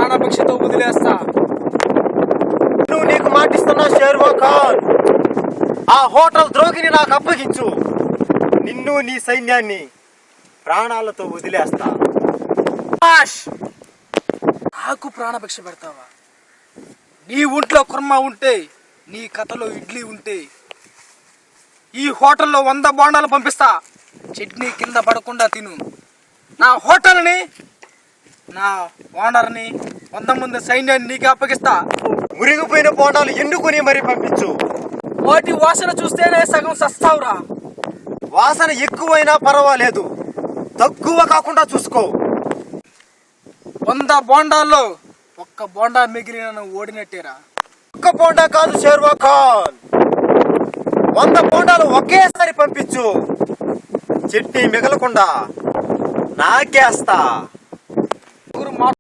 ప్రాణపక్షితో వదిలేస్తా. నువ్వు నీకు మాటిస్తున్నా షేర్వా ఖాన్, ఆ హోటల్ ద్రోగిని నాకు అప్పగించు. నిన్ను నీ సైన్యాన్ని ప్రాణాలతో వదిలేస్తా. నాకు ప్రాణభిక్ష పెడతావా? నీ ఒంట్లో కుర్మా ఉంటే, నీ కథలో ఇడ్లీ ఉంటే ఈ హోటల్లో 100 బోండాలు పంపిస్తా. చట్నీ కింద పడకుండా తిను. నా హోటల్ని, నా ఓనర్ని, 100 మంది సైన్యాన్ని నీకు అప్పగిస్తా. మురిగిపోయిన బోండాలు ఎన్నుకొని మరీ పంపించు. వాటి వాసన చూస్తేనే సగం సస్తావురా. వాసన ఎక్కువైనా పర్వాలేదు, తక్కువ కాకుండా చూసుకో. 100 బోండాల్లో 1 బోండా మిగిలిన నువ్వు ఓడినట్టేరా. 1 బోండా కాదు షేర్వా ఖాన్, 100 బోండాలు ఒకేసారి పంపించు. చట్నీ మిగలకుండా నాకేస్తా.